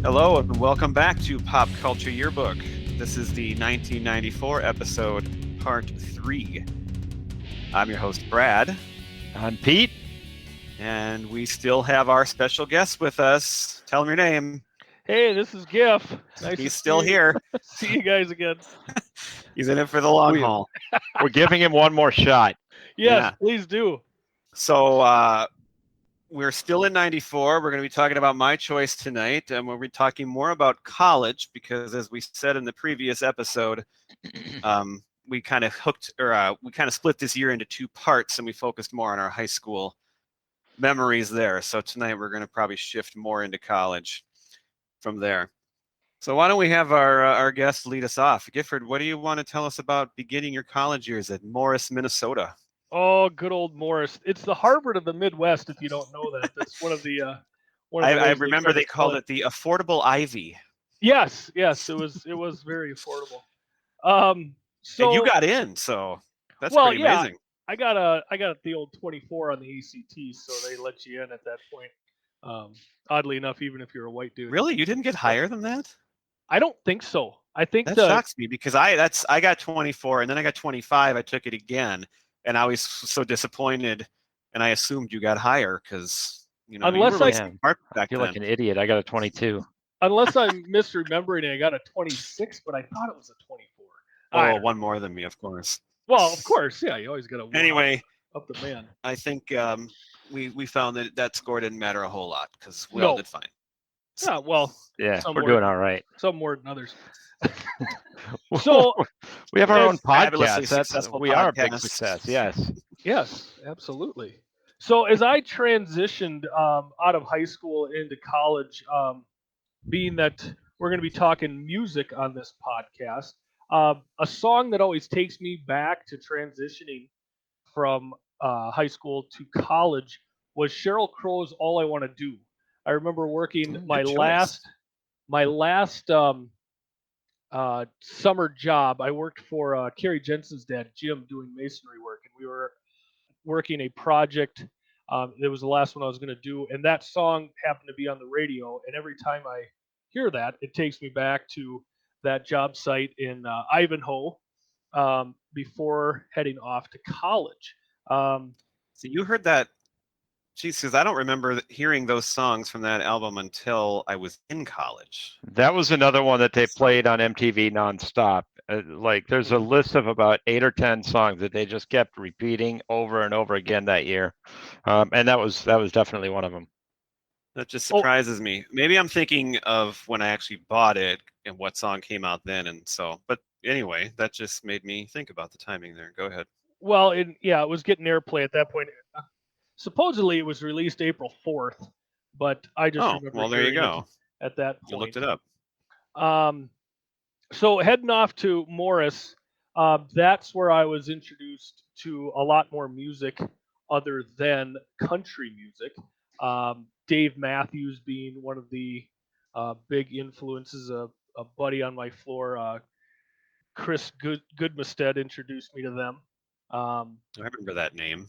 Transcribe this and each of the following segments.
Hello and welcome back to Pop Culture Yearbook. This is the 1994 episode, part 3. I'm your host, Brad. I'm Pete. And we still have our special guest with us. Tell him your name. Hey, this is Giff. Nice He's to still here. see you guys again. He's in it for the long haul. We're giving him one more shot. Yes, Yeah. please do. So we're still in 94. We're going to be talking about my choice tonight, and we'll be talking more about college because, as we said in the previous episode, we kind of split this year into two parts, and we focused more on our high school memories there. So tonight we're going to probably shift more into college from there. So why don't we have our guest lead us off? Gifford, what do you want to tell us about beginning your college years at Morris, Minnesota? Oh, good old Morris. It's the Harvard of the Midwest, if you don't know that. That's one of the I remember they called it the affordable Ivy. Yes, it was very affordable. So and you got in, so that's pretty amazing. I got the old 24 on the ACT, so they let you in at that point. Oddly enough, even if you're a white dude. Really? You didn't get higher than that? I don't think so. I think that shocks me because I got 24 and then I got 25. I took it again, and I was so disappointed, and I assumed you got higher because unless you were smart back feel then. Like an idiot. I got a 22. Unless I'm misremembering it, I got a 26, but I thought it was a 24. Oh, one more than me, of course. Well, of course, yeah. You always got to anyway up the man. I think we found that score didn't matter a whole lot because we all did fine. Yeah, well, we're doing all right. Some more than others. So we have our own podcast. We are a big success. Yes, absolutely. So as I transitioned out of high school into college, being that we're going to be talking music on this podcast, a song that always takes me back to transitioning from high school to college was Sheryl Crow's "All I Want to Do." I remember working my last summer job. I worked for Carrie Jensen's dad, Jim, doing masonry work, and we were working a project. It was the last one I was going to do, and that song happened to be on the radio. And every time I hear that, it takes me back to that job site in Ivanhoe before heading off to college. So you heard that? Geez, because I don't remember hearing those songs from that album until I was in college. That was another one that they played on MTV nonstop. There's a list of about 8 or 10 songs that they just kept repeating over and over again that year, and that was definitely one of them. That just surprises me. Maybe I'm thinking of when I actually bought it and what song came out then, but anyway, that just made me think about the timing there. Go ahead. Well, it was getting airplay at that point. Supposedly it was released April 4th, but I just remember. Well, there you go. At that point, you looked it up. So heading off to Morris, that's where I was introduced to a lot more music other than country music. Dave Matthews being one of the big influences. A buddy on my floor, Chris Goodmestead, introduced me to them. I remember that name.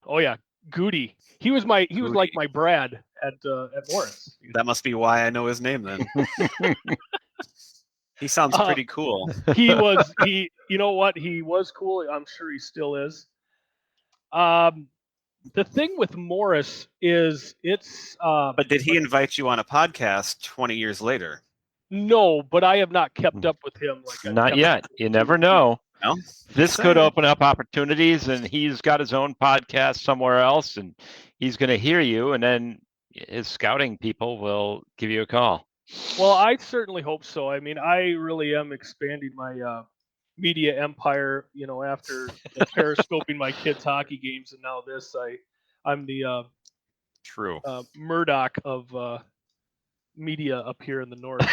Oh yeah, Goody. He was like my Brad at Morris. That must be why I know his name then. He sounds pretty cool. He you know what? He was cool. I'm sure he still is. The thing with Morris is it's But did he invite you on a podcast 20 years later? No, but I have not kept up with him Not yet. You never know. No? This could open up opportunities, and he's got his own podcast somewhere else, and he's going to hear you, and then his scouting people will give you a call. Well, I certainly hope so. I mean, I really am expanding my media empire, after periscoping my kids' hockey games, and now this. I'm the true Murdoch of media up here in the north.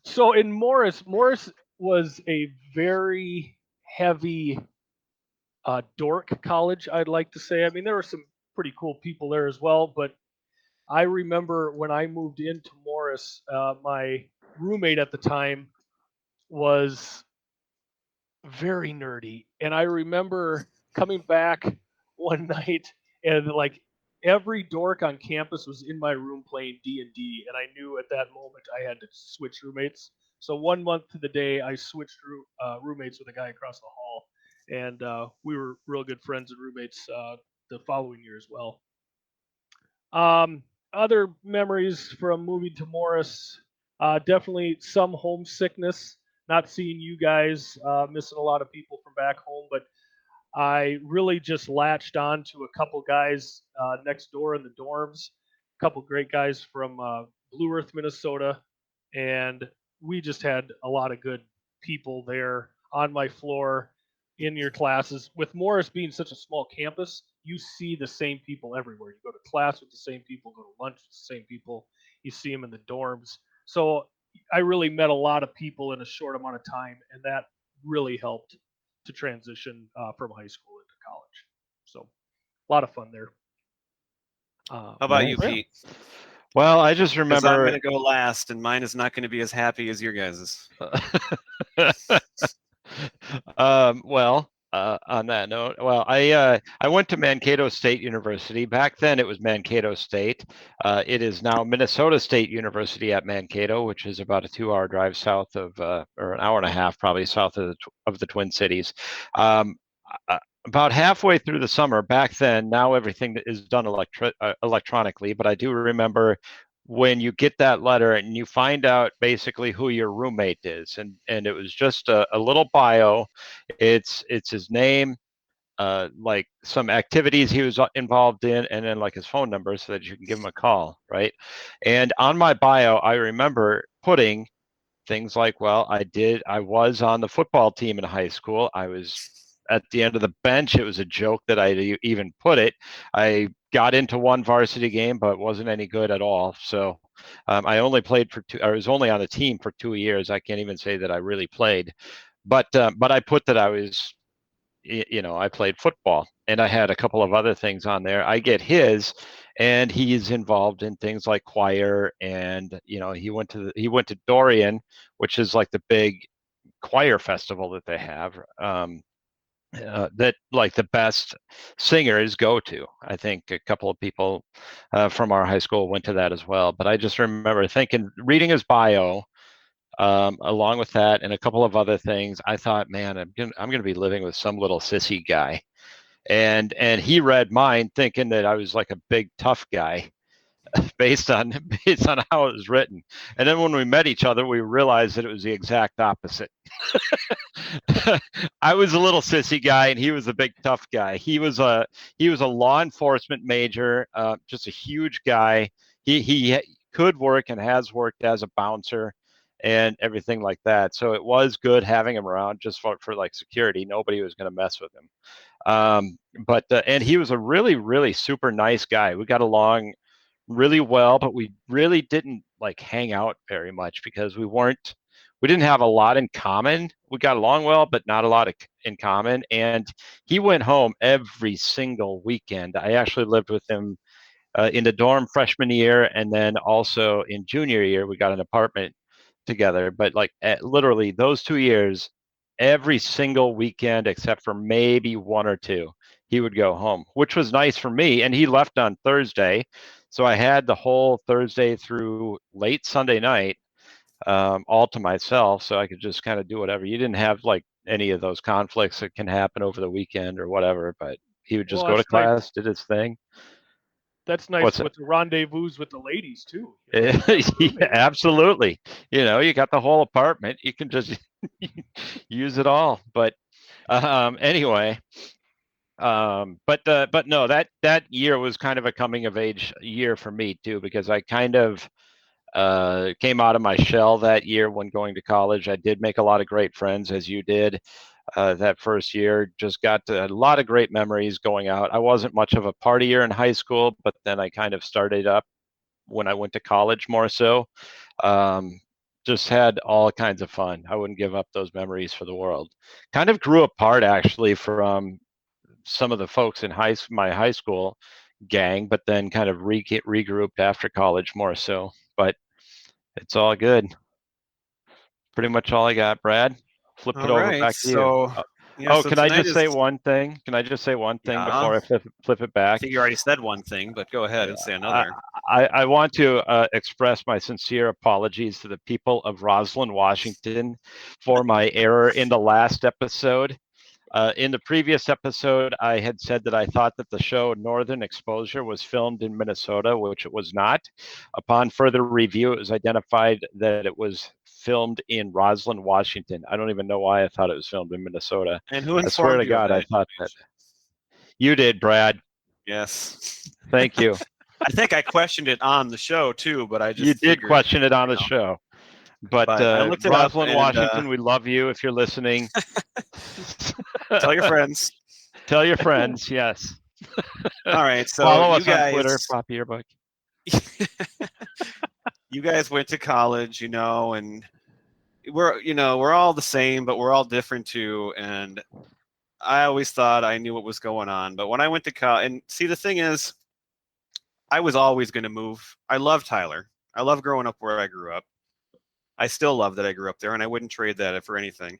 So in Morris was a very heavy dork college, I'd like to say. I mean, there were some pretty cool people there as well, but I remember when I moved into Morris, my roommate at the time was very nerdy, and I remember coming back one night and every dork on campus was in my room playing D&D, and I knew at that moment I had to switch roommates. So 1 month to the day, I switched roommates with a guy across the hall, and we were real good friends and roommates the following year as well. Other memories from moving to Morris, definitely some homesickness, not seeing you guys, missing a lot of people from back home, but I really just latched on to a couple guys next door in the dorms, a couple great guys from Blue Earth, Minnesota, and we just had a lot of good people there on my floor in your classes. With Morris being such a small campus, you see the same people everywhere. You go to class with the same people, go to lunch with the same people, you see them in the dorms. So I really met a lot of people in a short amount of time, and that really helped to transition from high school into college. So a lot of fun there. How about you, Nice. Pete? Well, I just Because I'm remember. going to go last, and mine is not going to be as happy as your guys's. On that note, I went to Mankato State University. Back then, it was Mankato State. It is now Minnesota State University at Mankato, which is about a 2-hour drive south of, or an hour and a half, probably south of the Twin Cities. About halfway through the summer, back then, now everything is done electronically, but I do remember when you get that letter and you find out basically who your roommate is, and it was just a little bio. It's his name, like some activities he was involved in, and then like his phone number so that you can give him a call, right? And on my bio, I remember putting things like, well, I was on the football team in high school. I was at the end of the bench. It was a joke that I even put it. I got into one varsity game, but wasn't any good at all. So I only played for I was only on the team for 2 years. I can't even say that I really played, but I put that I was, I played football, and I had a couple of other things on there. I get his, and he's involved in things like choir, and he went to Dorian, which is like the big choir festival that they have. That like the best singers go to. I think a couple of people from our high school went to that as well. But I just remember reading his bio, along with that and a couple of other things. I thought, man, I'm gonna be living with some little sissy guy, and he read mine thinking that I was like a big tough guy. based on how it was written, and then when we met each other, we realized that it was the exact opposite. I was a little sissy guy, and he was a big tough guy. He was a law enforcement major, just a huge guy. He could work and has worked as a bouncer and everything like that. So it was good having him around just for like security. Nobody was going to mess with him. And he was a really, really super nice guy. We got along really well, but we really didn't like hang out very much because we didn't have a lot in common. We got along well, but not a lot in common. And he went home every single weekend. I actually lived with him in the dorm freshman year, and then also in junior year, we got an apartment together. But like literally those 2 years, every single weekend except for maybe one or two, he would go home, which was nice for me. And he left on Thursday, so I had the whole Thursday through late Sunday night all to myself, so I could just kind of do whatever. You didn't have like any of those conflicts that can happen over the weekend or whatever, but he would just go to class, did his thing. That's nice with the rendezvous with the ladies too. Yeah, absolutely. You got the whole apartment. You can just use it all. But anyway, but no, that year was kind of a coming of age year for me too, because I kind of came out of my shell that year when going to college. I did make a lot of great friends, as you did. That first year, just got a lot of great memories going out. I wasn't much of a partier in high school, but then I kind of started up when I went to college more so. Just had all kinds of fun. I wouldn't give up those memories for the world. Kind of grew apart actually from some of the folks in my high school gang, but then kind of regrouped after college more so. But it's all good. Pretty much all I got, Brad. Flip it over back to you. Yeah, Oh, so can I tonight just say is. one thing? Can I just say one thing Yeah. before I flip it I back? think you already said one thing, but go ahead and say I, another. I want to express my sincere apologies to the people of Roslyn, Washington, for my error in the last episode. In the previous episode, I had said that I thought that the show Northern Exposure was filmed in Minnesota, which it was not. Upon further review, it was identified that it was filmed in Roslyn, Washington. I don't even know why I thought it was filmed in Minnesota. And who I swear informed to you of God, that I thought that. information? You did, Brad. Yes. Thank you. I think I questioned it on the show too, but I You just did figured, question it on the show. But I looked it up, Roslyn, and Washington, we love you if you're listening. tell your friends. Tell your friends, yes. All right, so Follow you us on guys, Twitter, Poppy Yearbook. you guys went to college, and we're all the same, but we're all different too. And I always thought I knew what was going on, but when I went to college, and see, the thing is, I was always going to move. I love Tyler. I love growing up where I grew up. I still love that I grew up there, and I wouldn't trade that for anything.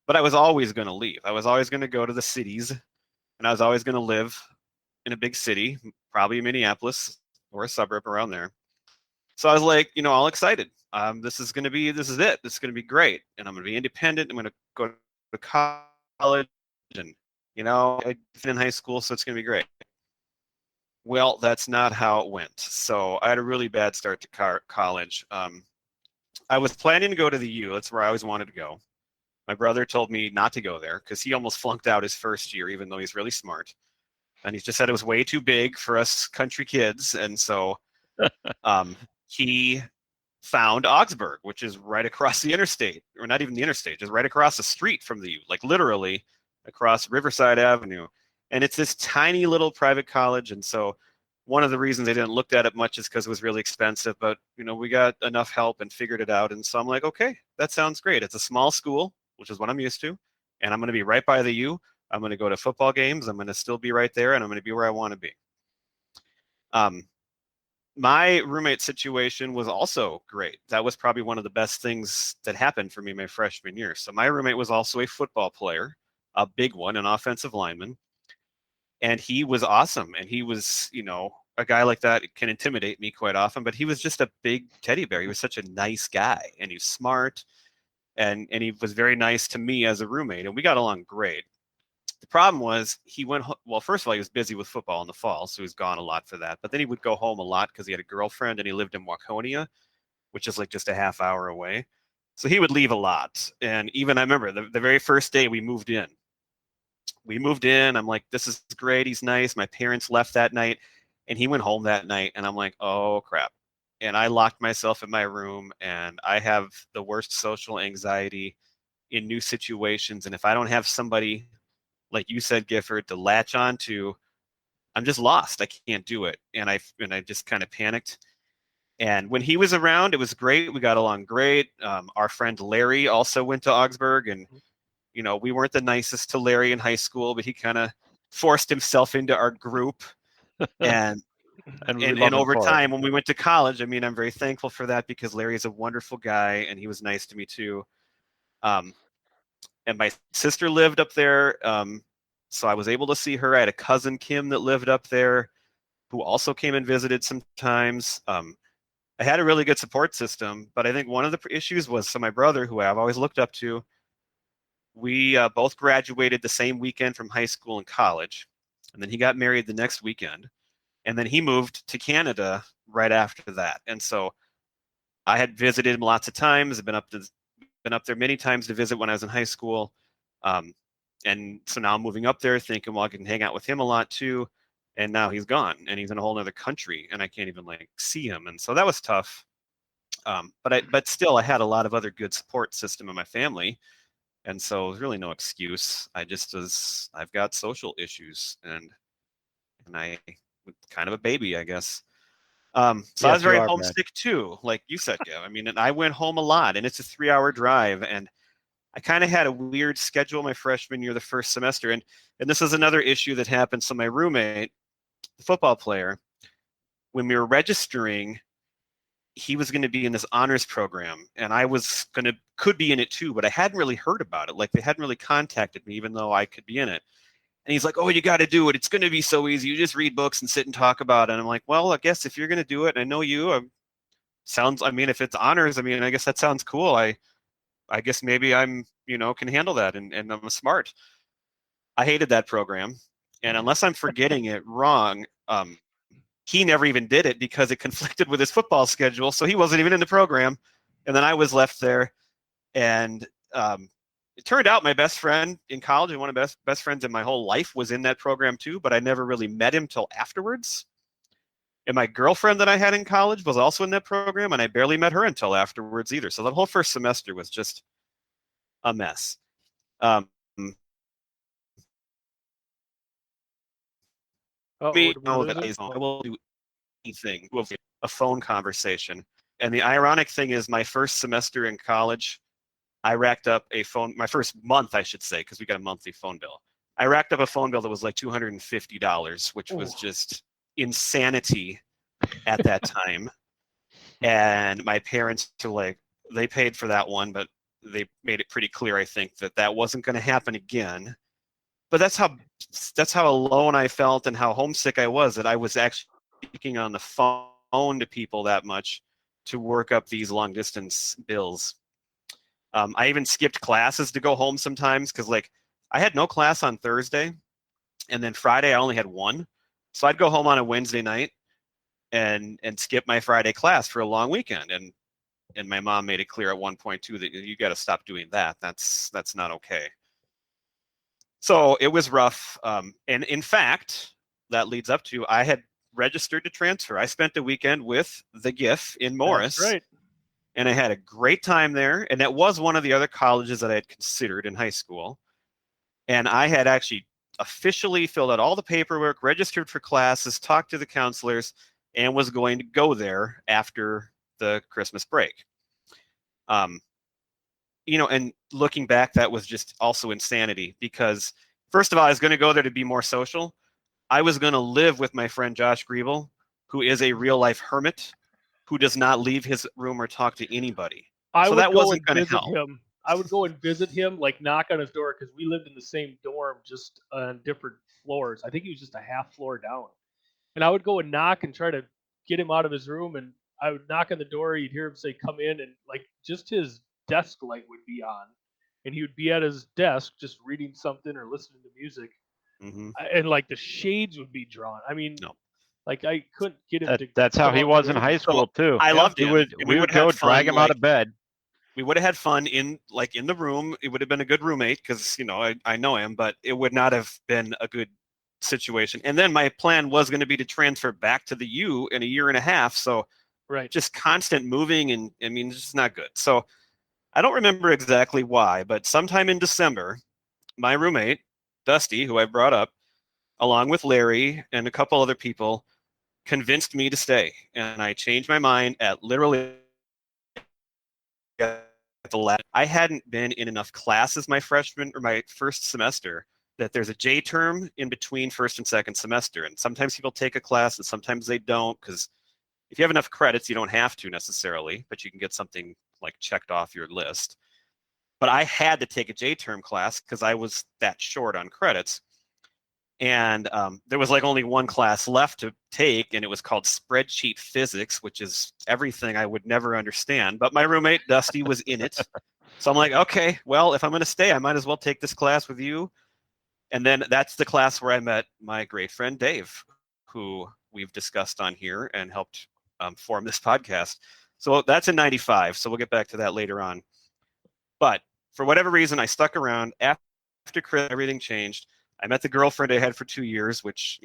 But I was always going to leave. I was always going to go to the cities, and I was always going to live in a big city, probably Minneapolis or a suburb around there. So I was like, all excited. This is it. This is going to be great, and I'm going to be independent. I'm going to go to college, and I've been in high school, so it's going to be great. Well, that's not how it went. So I had a really bad start to college. I was planning to go to the U. That's where I always wanted to go. My brother told me not to go there because he almost flunked out his first year, even though he's really smart. And he just said it was way too big for us country kids. And so he found Augsburg, which is right across the interstate, or not even the interstate, just right across the street from the U, like literally across Riverside Avenue. And it's this tiny little private college. And so one of the reasons I didn't look at it much is because it was really expensive, but we got enough help and figured it out. And so I'm like, okay, that sounds great. It's a small school, which is what I'm used to. And I'm going to be right by the U. I'm going to go to football games. I'm going to still be right there, and I'm going to be where I want to be. My roommate situation was also great. That was probably one of the best things that happened for me my freshman year. So my roommate was also a football player, a big one, an offensive lineman. And he was awesome. And he was, a guy like that can intimidate me quite often, but he was just a big teddy bear. He was such a nice guy, and he was smart, and he was very nice to me as a roommate, and we got along great. The problem was first of all, he was busy with football in the fall, so he was gone a lot for that. But then he would go home a lot because he had a girlfriend and he lived in Waconia, which is like just a half hour away. So he would leave a lot. And even I remember the very first day we moved in. I'm like, this is great. He's nice. My parents left that night, and he went home that night. And I'm like, oh, crap. And I locked myself in my room, and I have the worst social anxiety in new situations. And if I don't have somebody, like you said, Gifford, to latch on to, I'm just lost. I can't do it. And I just kind of panicked. And when he was around, it was great. We got along great. Our friend Larry also went to Augsburg, and we weren't the nicest to Larry in high school, but he kind of forced himself into our group. And over time, when we went to college, I'm very thankful for that, because Larry is a wonderful guy, and he was nice to me too. And my sister lived up there, so I was able to see her. I had a cousin, Kim, that lived up there, who also came and visited sometimes. I had a really good support system, but I think one of the issues was, so my brother, who I've always looked up to, we both graduated the same weekend from high school and college, and then he got married the next weekend, and then he moved to Canada right after that. And so I had visited him lots of times. I've been up there many times to visit when I was in high school. And so now I'm moving up there thinking, well, I can hang out with him a lot too. And now he's gone, and he's in a whole other country, and I can't even see him. And so that was tough. But still, I had a lot of other good support system in my family. And so there's really no excuse. I've got social issues, and I kind of a baby, I guess. So yes, I was very homesick too, like you said, Gav. And I went home a lot, and it's a 3-hour drive, and I kind of had a weird schedule my freshman year, the first semester. And this is another issue that happened. So my roommate, the football player, when we were registering, he was going to be in this honors program, and I could be in it too, but I hadn't really heard about it. Like, they hadn't really contacted me, even though I could be in it. And he's like, "Oh, you got to do it. It's going to be so easy. You just read books and sit and talk about it." And I'm like, "Well, I guess if you're going to do it, and I know you, if it's honors, I guess that sounds cool. I guess maybe I'm, can handle that, and I'm smart." I hated that program. And unless I'm forgetting it wrong, he never even did it because it conflicted with his football schedule. So he wasn't even in the program. And then I was left there. And it turned out my best friend in college and one of the best friends in my whole life was in that program too, but I never really met him till afterwards. And my girlfriend that I had in college was also in that program, and I barely met her until afterwards either. So the whole first semester was just a mess. I will do anything with a phone conversation. And the ironic thing is, my first semester in college, I racked up my first month, I should say, because we got a monthly phone bill. I racked up a phone bill that was like $250, which was just insanity at that time. And my parents were like, they paid for that one, but they made it pretty clear, I think, that wasn't going to happen again. But that's how alone I felt and how homesick I was, that I was actually speaking on the phone to people that much to work up these long distance bills. I even skipped classes to go home sometimes because, like, I had no class on Thursday, and then Friday I only had one. So I'd go home on a Wednesday night and skip my Friday class for a long weekend. And my mom made it clear at one point too that you got to stop doing that. That's not okay. So it was rough. And in fact, that leads up to, I had registered to transfer. I spent the weekend with the GIF in Morris. That's right. And I had a great time there. And that was one of the other colleges that I had considered in high school. And I had actually officially filled out all the paperwork, registered for classes, talked to the counselors, and was going to go there after the Christmas break. And looking back, that was just also insanity because, first of all, I was going to go there to be more social. I was going to live with my friend Josh Griebel, who is a real life hermit who does not leave his room or talk to anybody. So that wasn't going to help. I would go and visit him, like knock on his door, because we lived in the same dorm, just on different floors. I think he was just a half floor down. And I would go and knock and try to get him out of his room, and I would knock on the door. You'd hear him say, "Come in," and like just his desk light would be on, and he would be at his desk just reading something or listening to music, and like the shades would be drawn. I mean, like I couldn't get him to. That's how he was in high school too. I loved him. We would go drag him out of bed. We would have had fun in the room. It would have been a good roommate because I know him, but it would not have been a good situation. And then my plan was going to be to transfer back to the U in a year and a half. So just constant moving, and it's just not good. So I don't remember exactly why, but sometime in December, my roommate, Dusty, who I brought up, along with Larry and a couple other people, convinced me to stay. And I changed my mind at literally the last. I hadn't been in enough classes my first semester that there's a J term in between first and second semester. And sometimes people take a class and sometimes they don't, because if you have enough credits, you don't have to necessarily, but you can get something like checked off your list. But I had to take a J term class because I was that short on credits. And there was like only one class left to take, and it was called spreadsheet physics, which is everything I would never understand. But my roommate, Dusty, was in it. So I'm like, okay, well, if I'm going to stay, I might as well take this class with you. And then that's the class where I met my great friend, Dave, who we've discussed on here and helped form this podcast. So that's in 95. So we'll get back to that later on. But for whatever reason, I stuck around. After Chris, everything changed. I met the girlfriend I had for 2 years, which,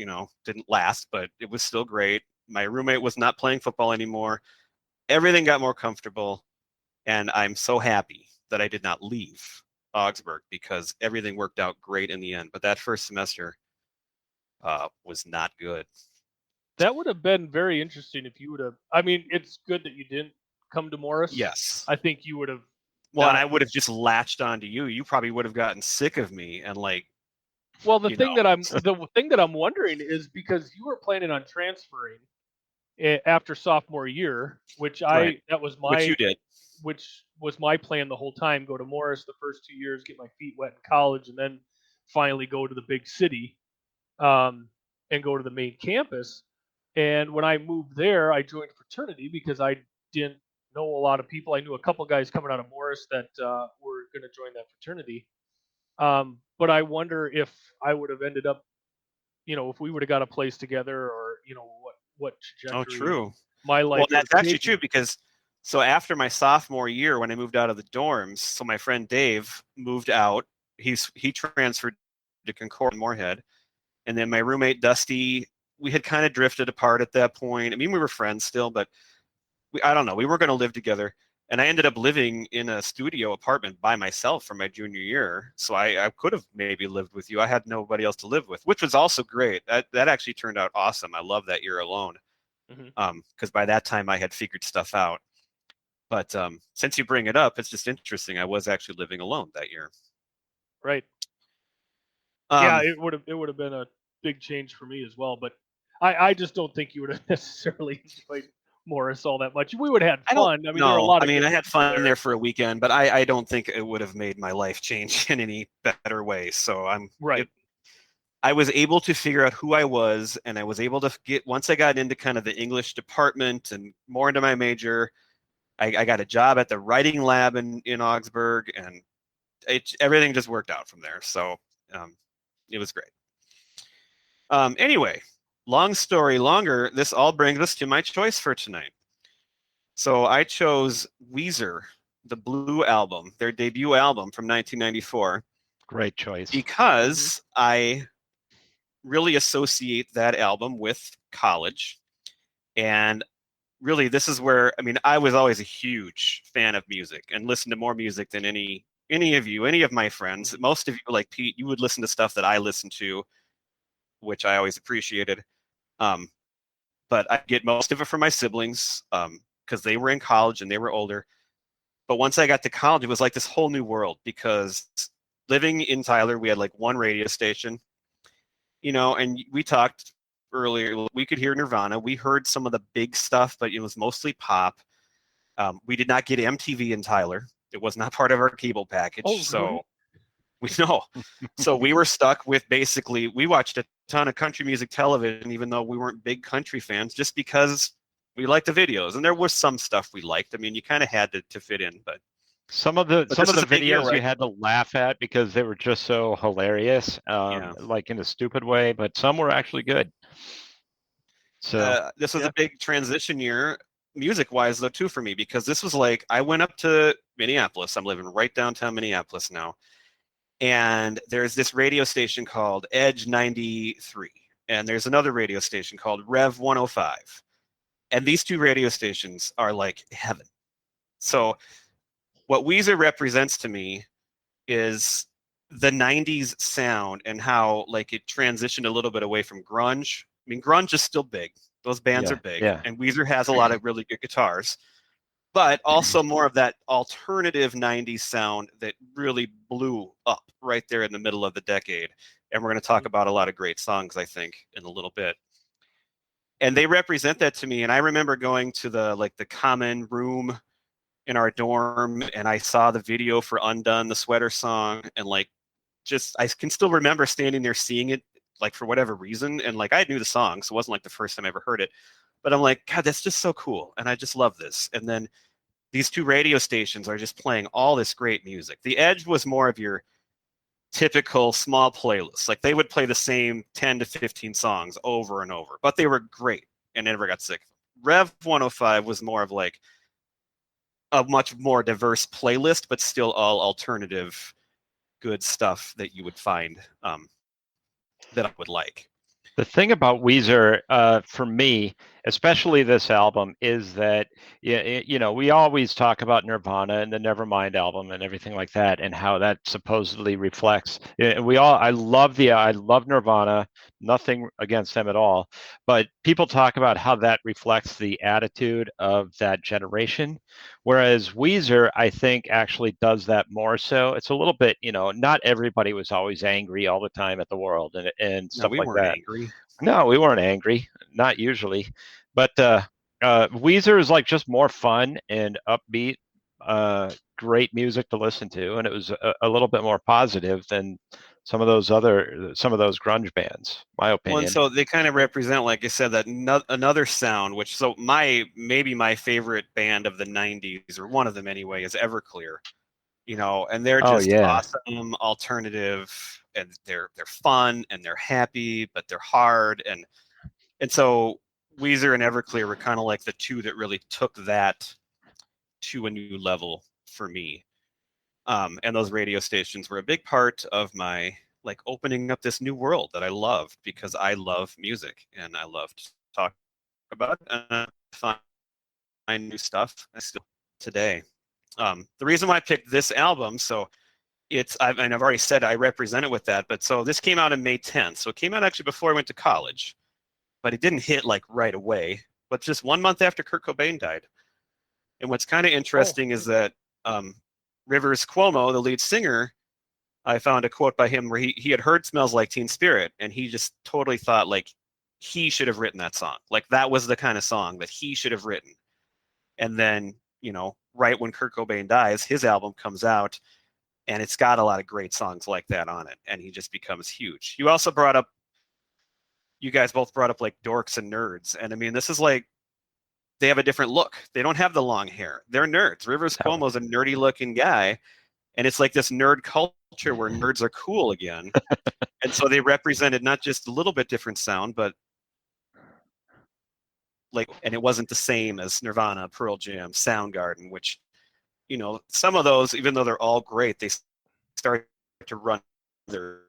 didn't last, but it was still great. My roommate was not playing football anymore. Everything got more comfortable. And I'm so happy that I did not leave Augsburg because everything worked out great in the end. But that first semester was not good. That would have been very interesting if you would have. I mean, it's good that you didn't come to Morris. Yes. I think you would have. Well, and I would have just latched onto you. You probably would have gotten sick of me and like. Well, the thing that I'm wondering is because you were planning on transferring, after sophomore year, which Right. that was Which you did. which was my plan the whole time. Go to Morris the first 2 years, get my feet wet in college, and then finally go to the big city, and go to the main campus. And when I moved there, I joined a fraternity because I didn't know a lot of people. I knew a couple guys coming out of Morris that were going to join that fraternity. But I wonder if I would have ended up, if we would have got a place together, or what Oh, trajectory true. my Well, life would that's have actually true taken. because so after my sophomore year, when I moved out of the dorms, so my friend Dave moved out. He transferred to Concord in Moorhead, and then my roommate Dusty. We had kind of drifted apart at that point. I mean, we were friends still, but I don't know. We weren't going to live together, and I ended up living in a studio apartment by myself for my junior year. So I could have maybe lived with you. I had nobody else to live with, which was also great. That actually turned out awesome. I love that year alone. Mm-hmm. Because by that time I had figured stuff out. But since you bring it up, it's just interesting. I was actually living alone that year. Right. Yeah, Um, it would have been a big change for me as well. But I just don't think you would have necessarily enjoyed Morris all that much. We would have had I don't fun. I mean, there are a know. lot I of mean, good I had people fun there. there for a weekend, but I don't think it would have made my life change in any better way. So Right. I was able to figure out who I was, and I was able to get, once I got into kind of the English department and more into my major, I got a job at the writing lab in Augsburg, and everything just worked out from there. So it was great. Anyway, long story longer, this all brings us to my choice for tonight. So I chose Weezer, the Blue Album, their debut album from 1994, Great choice. because I really associate that album with college. And really, this is where, I mean, I was always a huge fan of music and listened to more music than any of you, any of my friends. Most of you, like Pete, you would listen to stuff that I listened to, which I always appreciated. Um, but I get most of it from my siblings because they were in college and they were older. But once I got to college, it was like this whole new world because living in Tyler, we had like one radio station, and we talked earlier. We could hear Nirvana. We heard some of the big stuff, but it was mostly pop. We did not get MTV in Tyler. It was not part of our cable package. Oh, really? So we know. So we were stuck with basically, we watched a ton of country music television, even though we weren't big country fans, just because we liked the videos. And there was some stuff we liked. I mean, you kind of had to fit in, but some of the videos right? you had to laugh at because they were just so hilarious, like in a stupid way, but some were actually good. So this was a big transition year, music-wise, though, too, for me, because this was like, I went up to Minneapolis. I'm living right downtown Minneapolis now. And there's this radio station called Edge 93. And there's another radio station called Rev 105. And these two radio stations are like heaven. So what Weezer represents to me is the 90s sound and how like it transitioned a little bit away from grunge. I mean, grunge is still big. Those bands are big. yeah. And Weezer has a lot of really good guitars, but also more of that alternative 90s sound that really blew up right there in the middle of the decade. And we're going to talk about a lot of great songs, I think, in a little bit. And they represent that to me. And I remember going to the common room in our dorm, and I saw the video for Undone, the Sweater song, and I can still remember standing there seeing it, like, for whatever reason. And like, I knew the song, so it wasn't like the first time I ever heard it, but I'm like, God, that's just so cool. And I just love this. And then these two radio stations are just playing all this great music. The Edge was more of your typical small playlist. Like, they would play the same 10 to 15 songs over and over, but they were great and never got sick. Rev 105 was more of like a much more diverse playlist, but still all alternative good stuff that you would find that I would like. The thing about Weezer, for me, especially this album, is that we always talk about Nirvana and the Nevermind album and everything like that, and how that supposedly reflects. I love Nirvana. Nothing against them at all, but people talk about how that reflects the attitude of that generation, whereas Weezer, I think, actually does that more so. It's a little bit, not everybody was always angry all the time at the world and stuff like that. Angry. No, we weren't angry, not usually. But Weezer is like just more fun and upbeat, great music to listen to, and it was a little bit more positive than some of those grunge bands, my Well, opinion. and so they kind of represent, like I said, that another sound. Which so maybe my favorite band of the '90s, or one of them anyway, is Everclear. And they're just awesome, alternative, and they're fun and they're happy, but they're hard, and so Weezer and Everclear were kind of like the two that really took that to a new level for me. And those radio stations were a big part of my like opening up this new world that I loved, because I love music and I love to talk about it and find new stuff. I still today. The reason why I picked this album, so I've already said I represent it with that, but so this came out on May 10th. So it came out actually before I went to college, but it didn't hit like right away, but just 1 month after Kurt Cobain died. And what's kind of interesting is that Rivers Cuomo, the lead singer, I found a quote by him where he had heard Smells Like Teen Spirit, and he just totally thought like he should have written that song. Like that was the kind of song that he should have written. And then, right when Kurt Cobain dies, his album comes out, and it's got a lot of great songs like that on it, and he just becomes huge. You guys both brought up like dorks and nerds, and I mean, this is like, they have a different look. They don't have the long hair. They're nerds. Rivers Cuomo's a nerdy looking guy, and it's like this nerd culture where nerds are cool again. And so they represented not just a little bit different sound, but and it wasn't the same as Nirvana, Pearl Jam, Soundgarden, which, some of those, even though they're all great, they start to run their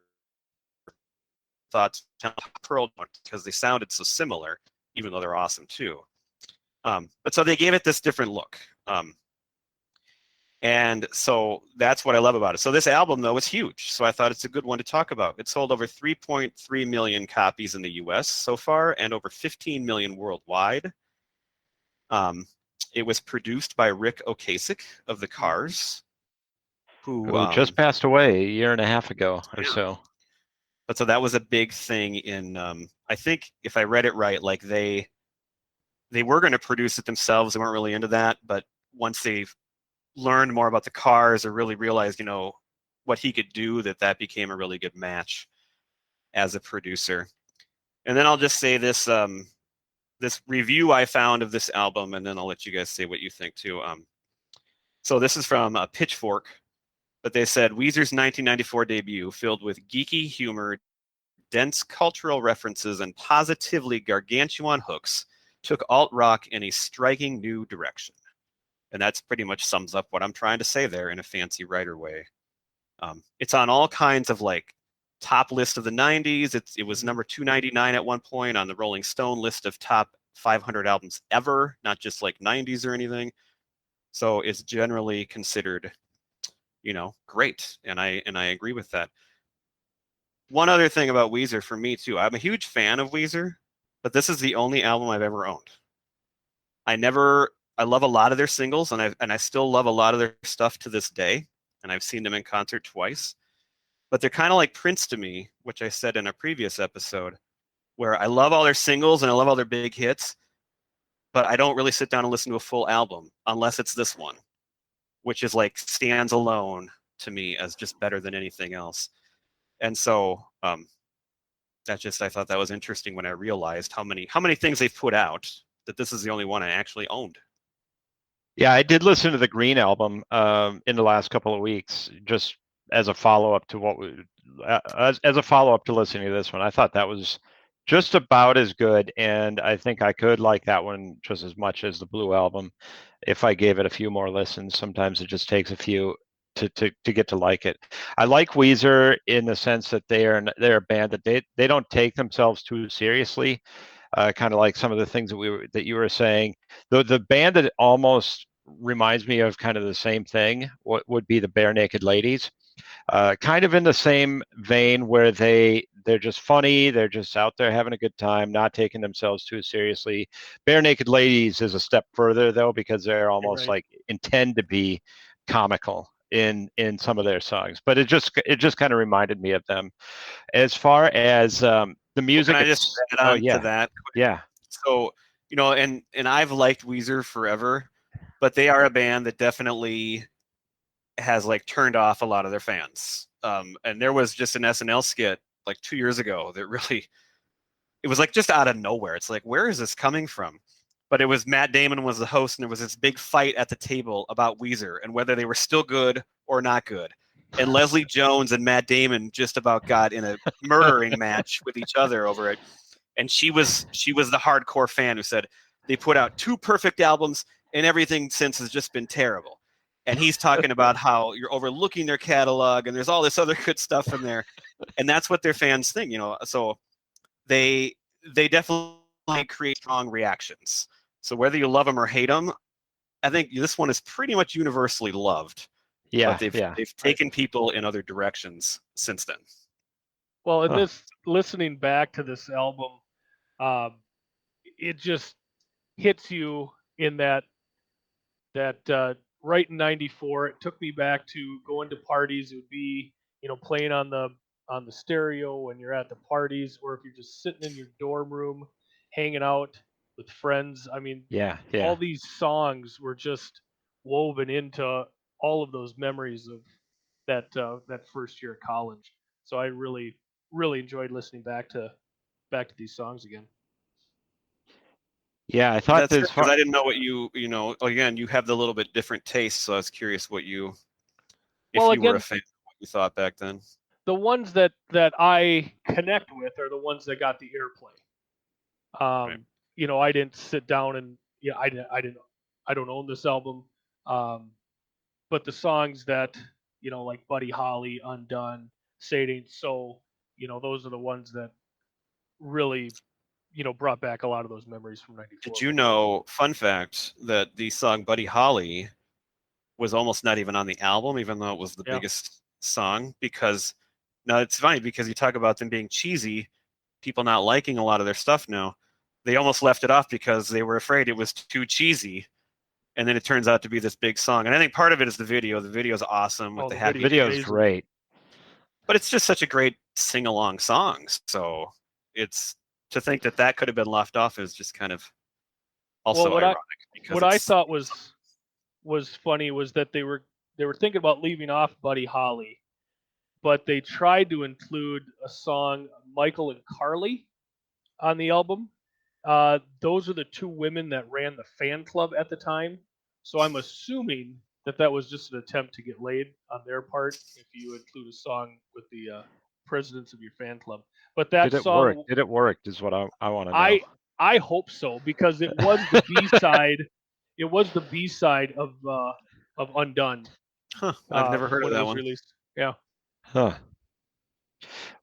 thoughts Pearl because they sounded so similar, even though they're awesome too. But so they gave it this different look. And so that's what I love about it. So this album, though, is huge. So I thought it's a good one to talk about. It sold over 3.3 million copies in the US so far, and over 15 million worldwide. It was produced by Rick Ocasek of the Cars, who just passed away a year and a half ago or so. But so that was a big thing in, I think if I read it right, like they were going to produce it themselves. They weren't really into that. But once they learned more about the Cars, or really realized, what he could do, that became a really good match as a producer. And then I'll just say this, this review I found of this album, and then I'll let you guys say what you think too. So this is from Pitchfork, but they said Weezer's 1994 debut, filled with geeky humor, dense cultural references, and positively gargantuan hooks, took alt-rock in a striking new direction. And that's pretty much sums up what I'm trying to say there in a fancy writer way. It's on all kinds of like top list of the 90s. It was number 299 at one point on the Rolling Stone list of top 500 albums ever, not just like 90s or anything. So it's generally considered, great. And I agree with that. One other thing about Weezer for me too, I'm a huge fan of Weezer, but this is the only album I've ever owned. I love a lot of their singles, and I still love a lot of their stuff to this day, and I've seen them in concert twice. But they're kind of like Prince to me, which I said in a previous episode, where I love all their singles and I love all their big hits, but I don't really sit down and listen to a full album unless it's this one, which is like stands alone to me as just better than anything else. And so I thought that was interesting when I realized how many things they've put out, that this is the only one I actually owned. Yeah, I did listen to the Green album in the last couple of weeks, just as a follow-up to as a follow-up to listening to this one. I thought that was just about as good, and I think I could like that one just as much as the Blue album if I gave it a few more listens. Sometimes it just takes a few to get to like it. I like Weezer in the sense that they're a band that they don't take themselves too seriously. Kind of like some of the things that you were saying. The band that almost reminds me of kind of the same thing would be the Bare Naked Ladies. Kind of in the same vein, where they're just funny, they're just out there having a good time, not taking themselves too seriously. Bare Naked Ladies is a step further though, because they're almost like intend to be comical in some of their songs. But it just kind of reminded me of them. As far as the music, can I just add on to that? Yeah. So, and I've liked Weezer forever, but they are a band that definitely has like turned off a lot of their fans. And there was just an SNL skit like 2 years ago that really, it was like just out of nowhere. It's like, where is this coming from? But it was Matt Damon was the host, and there was this big fight at the table about Weezer and whether they were still good or not good. And Leslie Jones and Matt Damon just about got in a murdering match with each other over it. And she was the hardcore fan who said they put out 2 perfect albums and everything since has just been terrible. And he's talking about how you're overlooking their catalog and there's all this other good stuff in there. And that's what their fans think, So they definitely create strong reactions. So whether you love them or hate them, I think this one is pretty much universally loved. Yeah, but they've taken people in other directions since then. Well, in this listening back to this album, it just hits you in that right in '94. It took me back to going to parties. It would be playing on the stereo when you're at the parties, or if you're just sitting in your dorm room hanging out with friends. I mean, all these songs were just woven into all of those memories of that first year of college. So I really enjoyed listening back to these songs again. Yeah, I thought that's because I didn't know what again, you have the little bit different taste, so I was curious if you were a fan of what you thought back then. The ones that I connect with are the ones that got the airplay. Right. I didn't sit down and I don't own this album, but the songs that like Buddy Holly, Undone, Say It Ain't So, those are the ones that really brought back a lot of those memories from '94. Did you know, fun fact, that the song Buddy Holly was almost not even on the album, even though it was the biggest song? Because now it's funny because you talk about them being cheesy, people not liking a lot of their stuff now. They almost left it off because they were afraid it was too cheesy. And then it turns out to be this big song. And I think part of it is the video. The video is awesome with the happy. Video is great. But it's just such a great sing-along song. So it's to think that could have been left off is just kind of also ironic. What I thought was funny was that they were thinking about leaving off Buddy Holly, but they tried to include a song, Michael and Carly, on the album. Those are the 2 women that ran the fan club at the time. So I'm assuming that was just an attempt to get laid on their part if you include a song with the presidents of your fan club. But that song Did it work? Is what I want to know. I hope so, because it was the B-side. It was the B-side of Undone. Huh. I've never heard of that one. Released. Yeah. Huh.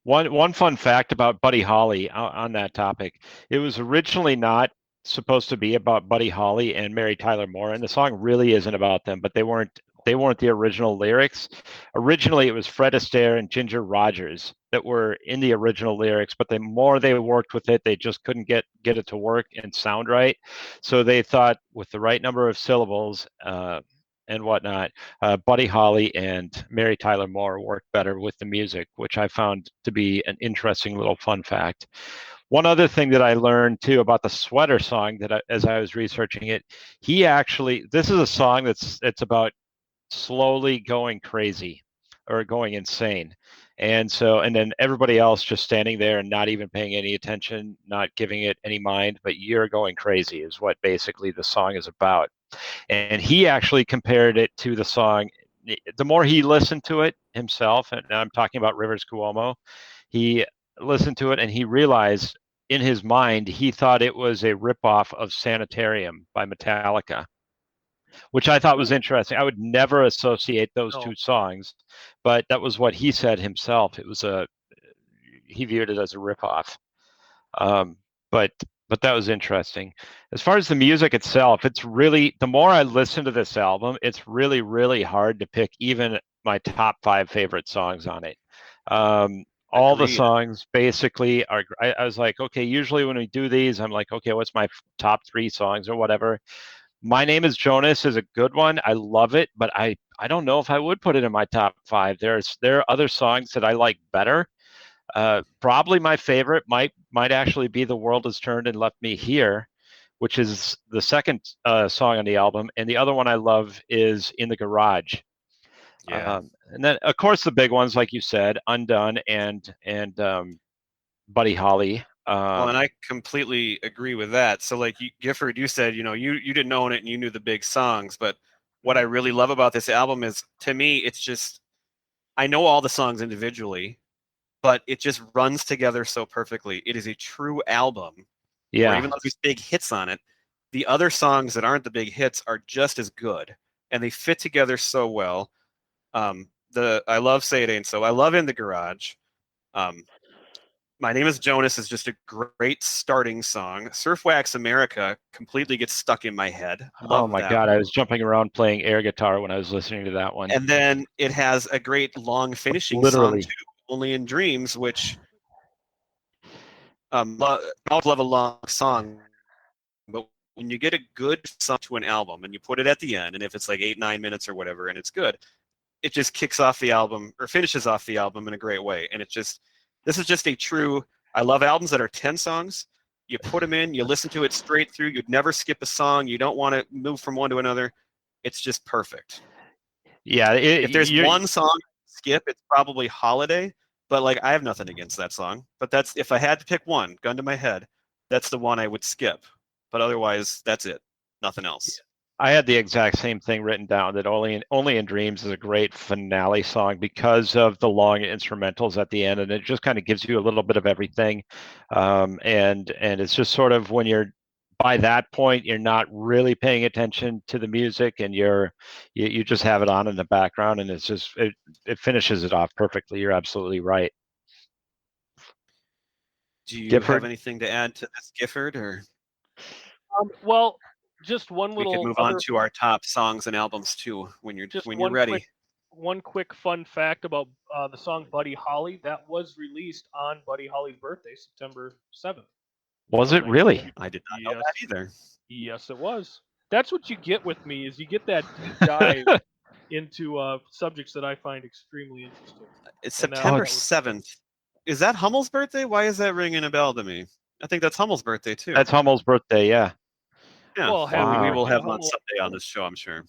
One fun fact about Buddy Holly on that topic: it was originally not supposed to be about Buddy Holly and Mary Tyler Moore, and the song really isn't about them. But they weren't the original lyrics. Originally, it was Fred Astaire and Ginger Rogers that were in the original lyrics. But the more they worked with it, they just couldn't get it to work and sound right. So they thought with the right number of syllables and whatnot, Buddy Holly and Mary Tyler Moore worked better with the music, which I found to be an interesting little fun fact. One other thing that I learned too about the Sweater song as I was researching it, this is a song it's about slowly going crazy or going insane. And then everybody else just standing there and not even paying any attention, not giving it any mind, but you're going crazy is what basically the song is about. And he actually compared it to the song. The more he listened to it himself, and I'm talking about Rivers Cuomo, he listened to it and he realized in his mind, he thought it was a ripoff of Sanitarium by Metallica, which I thought was interesting. I would never associate those 2 songs, but that was what he said himself. He viewed it as a ripoff. But that was interesting. As far as the music itself, it's really, the more I listen to this album, it's really, really hard to pick even my top 5 favorite songs on it. All the songs basically are, I was like, okay, usually when we do these, I'm like, okay, what's my top 3 songs or whatever? My Name is Jonas is a good one. I love it, but I don't know if I would put it in my top 5. There are other songs that I like better. Probably my favorite might actually be The World Has Turned and Left Me Here, which is the second song on the album, and the other one I love is In the Garage. Yeah. And then, of course, the big ones, like you said, Undone and Buddy Holly. Well, and I completely agree with that. So, like Gifford, you said, you didn't own it and you knew the big songs, but what I really love about this album is, to me, it's just, I know all the songs individually, but it just runs together so perfectly. It is a true album. Where even though there's big hits on it, the other songs that aren't the big hits are just as good, and they fit together so well. I love Say It Ain't So. I love In the Garage. My Name is Jonas is just a great starting song. Surf Wax America completely gets stuck in my head. Love oh my that God, one. I was jumping around playing air guitar when I was listening to that one. And then it has a great long finishing Literally. song too, Only in Dreams, which I love a long song, but when you get a good song to an album and you put it at the end, and if it's like 8-9 minutes or whatever, and it's good, it just kicks off the album or finishes off the album in a great way. And this is just a true, I love albums that are 10 songs. You put them in, you listen to it straight through. You'd never skip a song. You don't want to move from one to another. It's just perfect. Yeah. If there's one song skip, it's probably Holiday, but like I have nothing against that song. But that's, if I had to pick one, gun to my head, that's the one I would skip. But otherwise, that's it. Nothing else. I had the exact same thing written down, that Only in Dreams is a great finale song because of the long instrumentals at the end, and it just kind of gives you a little bit of everything. And it's just sort of, when you're by that point, you're not really paying attention to the music, and you just have it on in the background, and it finishes it off perfectly. You're absolutely right. Do you Gifford? have anything to add to this, Gifford, or Well, just one we could little move other, on to our top songs and albums too when you're ready? one quick fun fact about the song Buddy Holly. That was released on Buddy Holly's birthday, September 7th. Was it really? I did not know that either. Yes, it was. That's what you get with me, is you get that deep dive into subjects that I find extremely interesting. It's And September that was- 7th. Is that Hummel's birthday? Why is that ringing a bell to me? I think that's Hummel's birthday too. That's Hummel's birthday, yeah. Yeah, Well, we will have him on Hummel. someday on this show, I'm sure.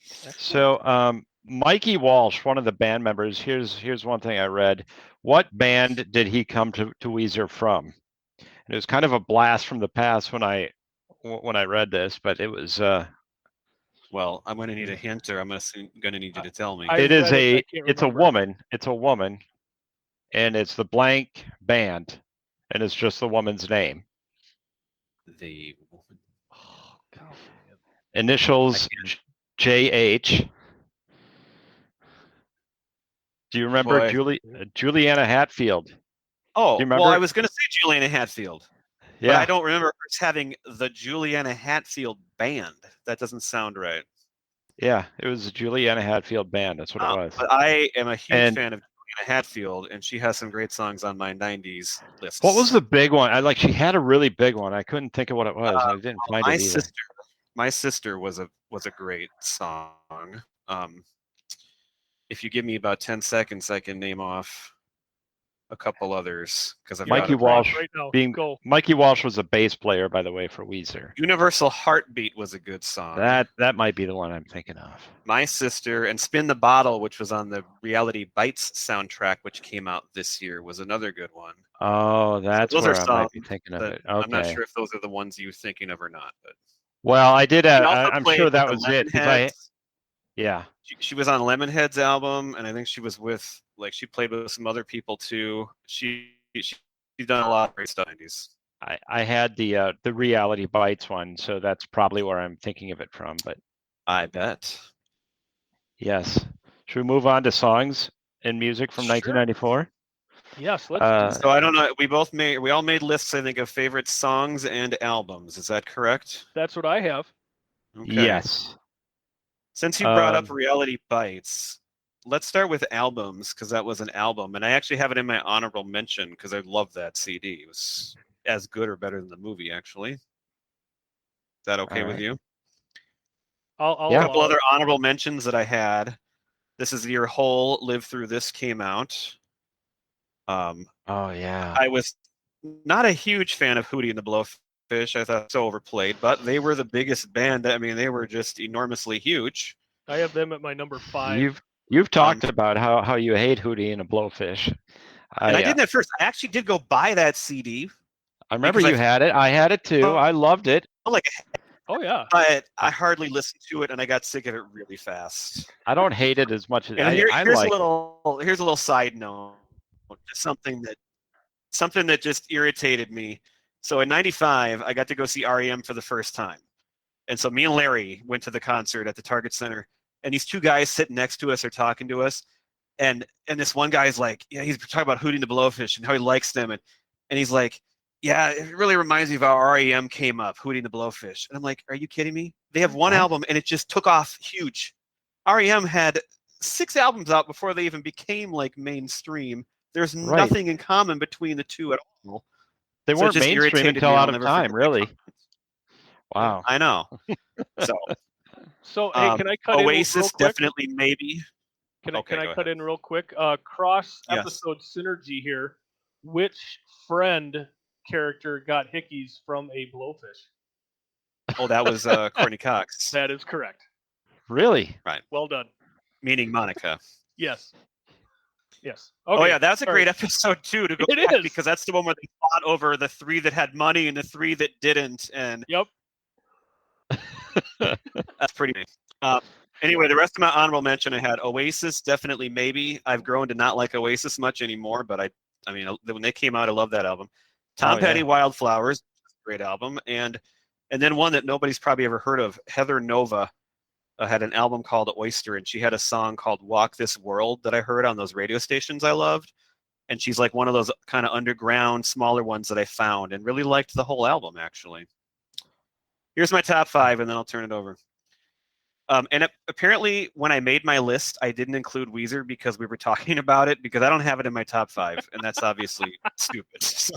So, Mikey Walsh, one of the band members, here's one thing I read. What band did he come to Weezer from? And it was kind of a blast from the past when I read this, but it was. Well, I'm going to need a hint, or I'm going to need you to tell me. It's a woman. It's a woman, and it's the blank band, and it's just the woman's name. The Initials JH. Do you remember Juliana Hatfield? Oh, well, I was going to say Juliana Hatfield. Yeah. But I don't remember us having the Juliana Hatfield band. That doesn't sound right. Yeah, it was a Juliana Hatfield band. That's what it was. But I am a huge fan of Juliana Hatfield, and she has some great songs on my 90s list. What was the big one? She had a really big one. I couldn't think of what it was. I didn't find it either. My Sister was a great song. If you give me about 10 seconds, I can name off a couple others, because Mikey Walsh was a bass player, by the way, for Weezer. Universal Heartbeat was a good song. That might be the one I'm thinking of. My Sister, and Spin the Bottle, which was on the Reality Bites soundtrack, which came out this year, was another good one. Oh, that's where I might be thinking of it. Okay. I'm not sure if those are the ones you're thinking of or not, but well, I did. I'm sure that was it. Yeah. She was on Lemonhead's album, and I think she was with, she played with some other people too. She's done a lot of great stuff in the 90s. I had the Reality Bites one, so that's probably where I'm thinking of it from. But I bet. Yes. Should we move on to songs and music from 1994? Yes, let's. So I don't know. We all made lists, I think, of favorite songs and albums. Is that correct? That's what I have. Okay. Yes. Since you brought up Reality Bites, let's start with albums, because that was an album, and I actually have it in my honorable mention because I love that CD. It was as good or better than the movie, actually. Is that okay with you? A couple other honorable mentions that I had. This Is Your Hole, Live Through This came out. Oh yeah. I was not a huge fan of Hootie and the Blowfish I thought so overplayed, but they were the biggest band. I mean, they were just enormously huge. I have them at my number 5. You've talked about how you hate Hootie and the Blowfish. And I didn't at first. I actually did go buy that CD. I remember you had it. I had it too. I loved it. Oh yeah. But I hardly listened to it, and I got sick of it really fast. I don't hate it as much as And I like. Here's a little side note. Something that just irritated me. So in '95, I got to go see REM for the first time, and so me and Larry went to the concert at the Target Center, and these two guys sitting next to us are talking to us, and this one guy's like, yeah, he's talking about Hootie and the Blowfish and how he likes them, and he's like, yeah, it really reminds me of how REM came up, Hootie and the Blowfish. And I'm like, are you kidding me? They have one album, and it just took off huge. REM had 6 albums out before they even became like mainstream. There's nothing in common between the two at all. They weren't mainstream until Out of Time, really. Wow. I know. So hey, can I cut Oasis in real quick? Definitely maybe. Can I cut in real quick? Cross episode synergy here. Which friend character got hickeys from a blowfish? Oh, that was Courtney Cox. That is correct. Really? Right. Well done. Meaning Monica. Yes. Okay. Oh yeah, that's a great episode too to go back because that's the one where they fought over the 3 that had money and the 3 that didn't. And yep. That's pretty nice. Anyway, the rest of my honorable mention, I had Oasis, definitely maybe. I've grown to not like Oasis much anymore, but I mean, when they came out, I love that album. Tom Petty, Wildflowers, great album, and then one that nobody's probably ever heard of, Heather Nova, had an album called Oyster, and she had a song called Walk This World that I heard on those radio stations I loved, and she's like one of those kind of underground, smaller ones that I found, and really liked the whole album, actually. Here's my top 5, and then I'll turn it over. And apparently, when I made my list, I didn't include Weezer because we were talking about it, because I don't have it in my top 5, and that's obviously stupid. So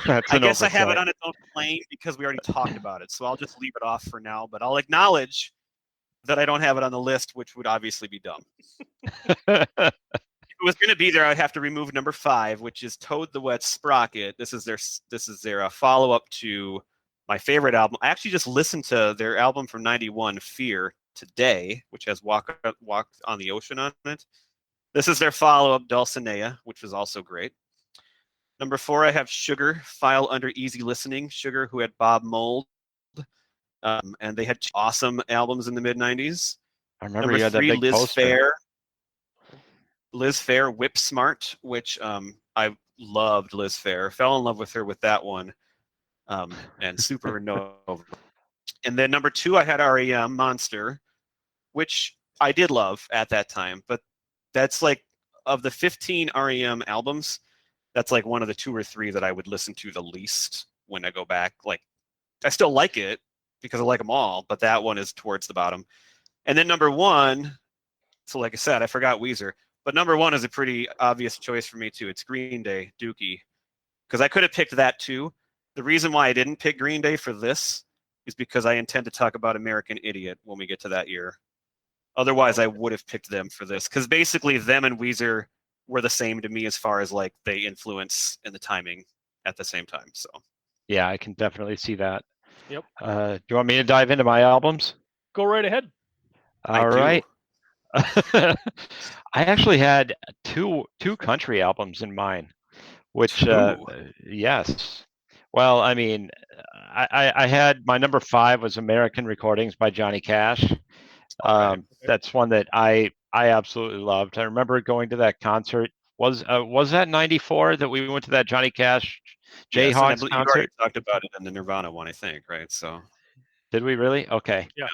I guess I have it on its own plane because we already talked about it, so I'll just leave it off for now, but I'll acknowledge that I don't have it on the list, which would obviously be dumb. If it was going to be there, I'd have to remove number 5, which is Toad the Wet Sprocket. This is their follow-up to my favorite album. I actually just listened to their album from '91, Fear, today, which has Walk on the Ocean on it. This is their follow-up, Dulcinea, which was also great. Number 4, I have Sugar, File Under Easy Listening. Sugar, who had Bob Mould. And they had 2 awesome albums in the mid-'90s. I remember Number you had 3, that big poster. Liz Phair, Whip Smart, which I loved Liz Phair. Fell in love with her with that one. And Supernova. And then number 2, I had REM, Monster, which I did love at that time. But that's like, of the 15 REM albums, that's like one of the 2 or 3 that I would listen to the least when I go back. Like, I still like it because I like them all, but that one is towards the bottom. And then number 1, so like I said, I forgot Weezer, but number 1 is a pretty obvious choice for me too. It's Green Day, Dookie, because I could have picked that too. The reason why I didn't pick Green Day for this is because I intend to talk about American Idiot when we get to that year. Otherwise, I would have picked them for this, because basically them and Weezer were the same to me as far as like they influence and the timing at the same time. So yeah, I can definitely see that. Yep. Do you want me to dive into my albums? Go right ahead. All right. I actually had two country albums in mind, which yes. Well, I mean, I had my number 5 was American Recordings by Johnny Cash. That's one that I absolutely loved. I remember going to that concert. Was that '94 that we went to that Johnny Cash Jayhawks concert? You already talked about it in the Nirvana one, I think, right? So did we really? Okay. Yeah.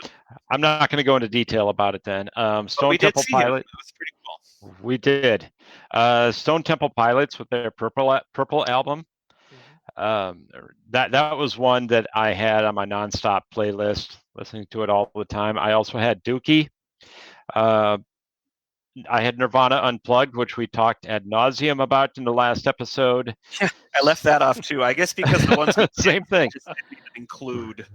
I'm not going to go into detail about it then. Stone Temple Pilots. That was pretty cool. We did. Stone Temple Pilots with their Purple album. That was one that I had on my nonstop playlist, listening to it all the time. I also had Dookie. I had Nirvana Unplugged, which we talked ad nauseum about in the last episode. I left that off too. I guess because the ones same thing include.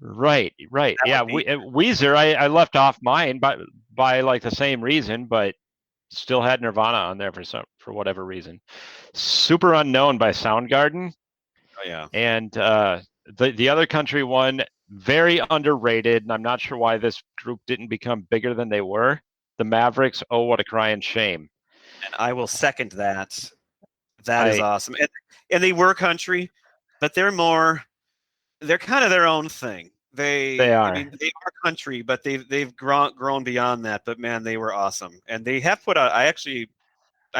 Right. Yeah, Weezer. I left off mine by like the same reason, but still had Nirvana on there for whatever reason. Super Unknown by Soundgarden. Oh yeah. And The other country one, very underrated, and I'm not sure why this group didn't become bigger than they were. The Mavericks, Oh What a Crying Shame. And I will second that. That is I- awesome. And they were country, but they're kind of their own thing. They I are. mean, they are country, but they've grown beyond that. But man, they were awesome, and they have put out. I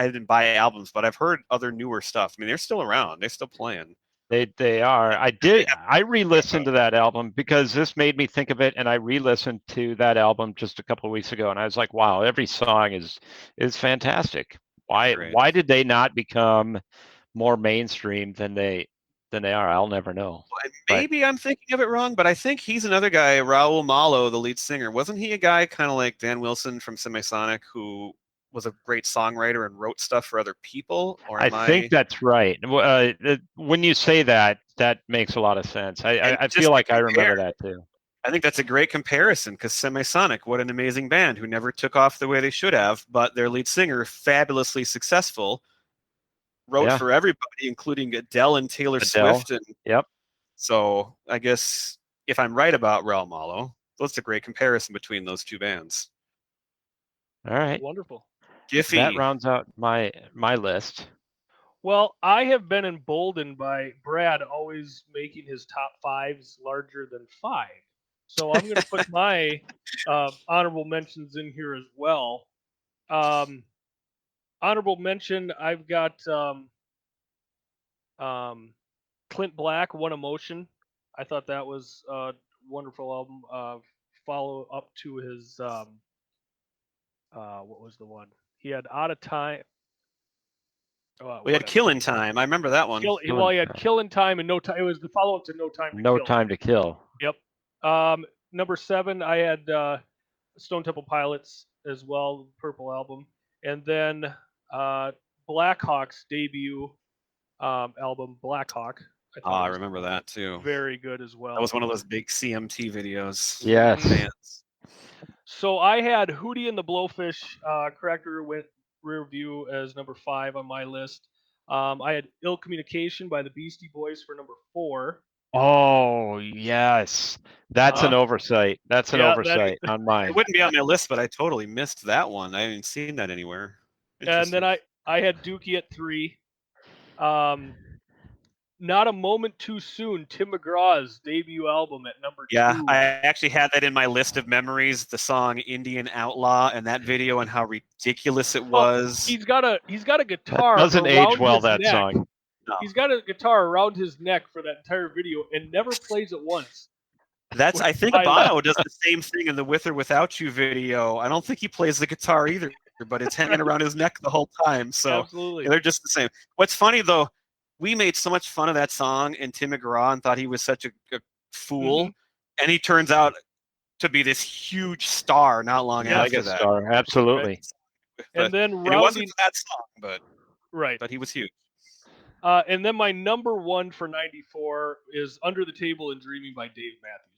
didn't buy albums, but I've heard other newer stuff. I mean, they're still around. They're still playing. They are. I re-listened to that album because this made me think of it, and I re-listened to that album just a couple of weeks ago, and I was like, wow, every song is fantastic. Why did they not become more mainstream than they are? I'll never know. Maybe I'm thinking of it wrong, but I think he's another guy, Raul Malo, the lead singer. Wasn't he a guy kind of like Dan Wilson from Semisonic who was a great songwriter and wrote stuff for other people? Or I think that's right. When you say that, that makes a lot of sense. I feel like I remember that too. I think that's a great comparison because Semisonic, what an amazing band who never took off the way they should have, but their lead singer, fabulously successful, wrote for everybody, including Adele and Taylor Swift. And yep. So I guess if I'm right about Raul Malo, that's a great comparison between those two bands. All right. Wonderful. Giffy. That rounds out my list. Well, I have been emboldened by Brad always making his top fives larger than 5. So I'm going to put my honorable mentions in here as well. Honorable mention, I've got Clint Black, One Emotion. I thought that was a wonderful album. Follow up to his, what was the one? He had Out of Time. We had Killin' Time. I remember that one. He had Killin' Time and No Time. It was the follow-up to No Time to Kill. No Time to Kill. Yep. Number 7, I had Stone Temple Pilots as well, Purple Album. And then Blackhawk's debut album, Blackhawk. I remember that too. Very good as well. That was one of those big CMT videos. Yes. Fans. So I had Hootie and the Blowfish Cracker Rear View as number 5 on my list. I had Ill Communication by the Beastie Boys for number 4. Oh, yes. That's an oversight. That's an oversight on mine. It wouldn't be on my list, but I totally missed that one. I haven't seen that anywhere. And then I had Dookie at 3. Not a Moment Too Soon, Tim McGraw's debut album at number 2. Yeah, I actually had that in my list of memories, the song Indian Outlaw and that video and how ridiculous it was. He's got a guitar. That doesn't age well, that song. No. He's got a guitar around his neck for that entire video and never plays it once. I think Bono does the same thing in the With or Without You video. I don't think he plays the guitar either, but it's hanging around his neck the whole time. So absolutely, they're just the same. What's funny though, we made so much fun of that song and Tim McGraw and thought he was such a fool, and he turns out to be this huge star not long after that. Star, absolutely. And then it wasn't for that song, but he was huge. And then my number 1 for 94 is Under the Table and Dreaming by Dave Matthews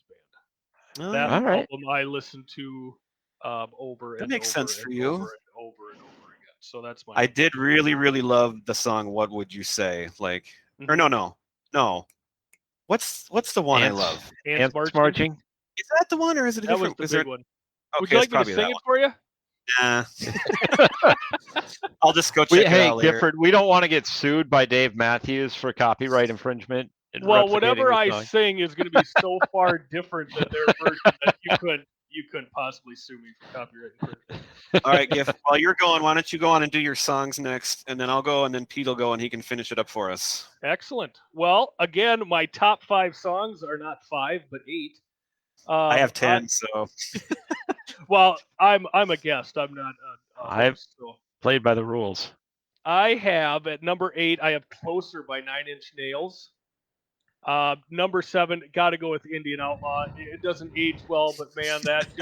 Band. That album I listened to over and makes over sense for and you. over and over and over again. So that's my. I did really, really love the song "What Would You Say?" Like, or no. What's the one I love? Ants Marching. Is that the one, or is it a different? That was the big one. Okay, would you like me to sing it for you? Nah. I'll just go check it out later. Gifford, we don't want to get sued by Dave Matthews for copyright infringement. Well, whatever I sing is going to be so far different than their version that you couldn't possibly sue me for copyright infringement. All right, Giff. While you're going, why don't you go on and do your songs next, and then I'll go, and then Pete will go, and he can finish it up for us. Excellent. Well, again, my top 5 songs are not 5 but 8. I have 10, so. Well, I'm a guest. I'm not. I've played by the rules. I have at number 8. I have "Closer" by 9 Inch Nails. Number 7, got to go with Indian Outlaw. It doesn't age well, but man, that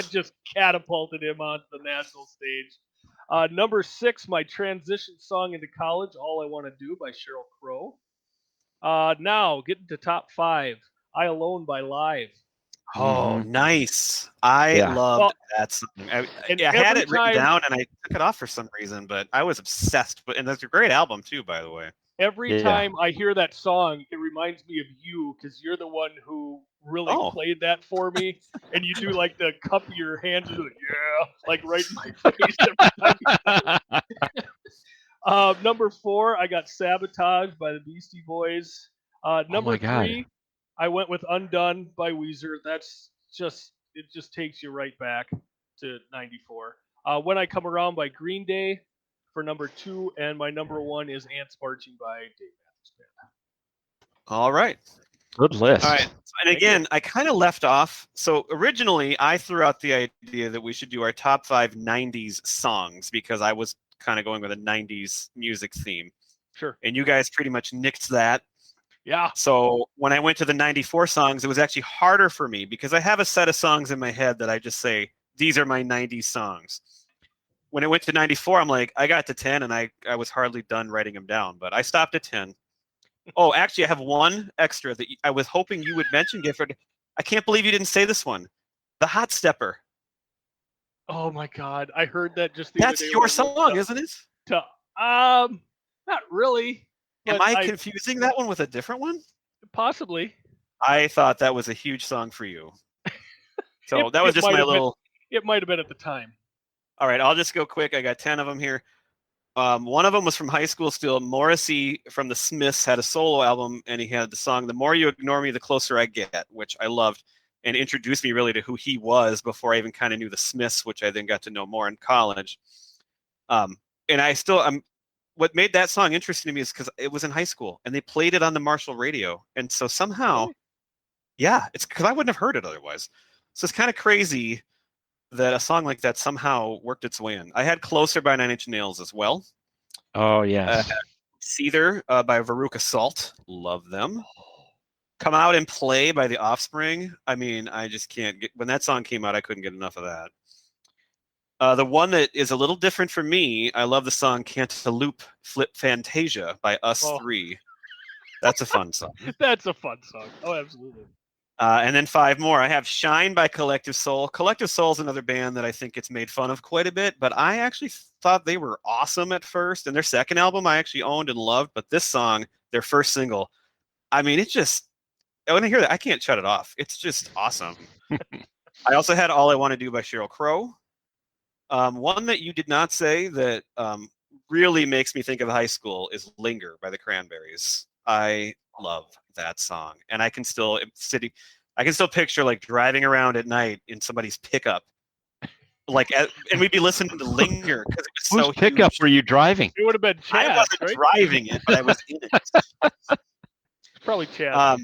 just catapulted him onto the national stage. Number 6, my transition song into college, "All I Want to Do" by Sheryl Crow. Now getting to top 5, "I Alone" by Live. Oh, nice. I loved that song. I had it written down, and I took it off for some reason, but I was obsessed. And that's a great album, too, by the way. Every Yeah. time I hear that song, it reminds me of you because you're the one who really Oh. played that for me. And you do like the cup of your hands, and yeah, like right in my face every time you play it. Number 4, I got Sabotage by the Beastie Boys. Number my God. 3, I went with Undone by Weezer. It just takes you right back to 94. When I Come Around by Green Day for number 2, and my number 1 is Ants Marching by Dave Matthews Band. All right. Good list. All right. And again, I kind of left off. So originally, I threw out the idea that we should do our top 5 '90s songs because I was kind of going with a '90s music theme. Sure. And you guys pretty much nicked that. Yeah. So when I went to the '94 songs, it was actually harder for me because I have a set of songs in my head that I just say, these are my '90s songs. When it went to '94, I'm like, I got to 10 and I was hardly done writing them down, but I stopped at 10. Oh, actually, I have one extra that I was hoping you would mention, Gifford. I can't believe you didn't say this one. The Hot Stepper. Oh my God, I heard that just the other That's day. your song, isn't it? Not really. Am I confusing that one with a different one? Possibly. I thought that was a huge song for you. So that was just my little. It might have been at the time. All right, I'll just go quick. I got 10 of them here. One of them was from high school still. Morrissey from the Smiths had a solo album, and he had the song "The More You Ignore Me, The Closer I Get," which I loved, and introduced me really to who he was before I even kind of knew the Smiths, which I then got to know more in college. And what made that song interesting to me is because it was in high school, and they played it on the Marshall radio, and so somehow, yeah, it's because I wouldn't have heard it otherwise. So it's kind of crazy that a song like that somehow worked its way in. I had "Closer" by 9 Inch Nails as well. Oh, yes. "Seether" by Veruca Salt. Love them. "Come Out and Play" by The Offspring. I mean, I just can't get... When that song came out, I couldn't get enough of that. The one that is a little different for me, I love the song "Cantaloupe Flip Fantasia" by Us Three. That's a fun song. That's a fun song. Oh, absolutely. And then 5 more. I have "Shine" by Collective Soul. Collective Soul is another band that I think gets made fun of quite a bit, but I actually thought they were awesome at first. And their second album I actually owned and loved, but this song, their first single, I mean, it just, when I hear that, I can't shut it off. It's just awesome. I also had "All I Want to Do" by Sheryl Crow. One that you did not say that really makes me think of high school is "Linger" by the Cranberries. I love that song, and I can still picture like driving around at night in somebody's pickup, and we'd be listening to "Linger" because it was so Whose pickup huge. were you driving? It would have been Chad. I wasn't driving it, but I was in it. Probably Chad.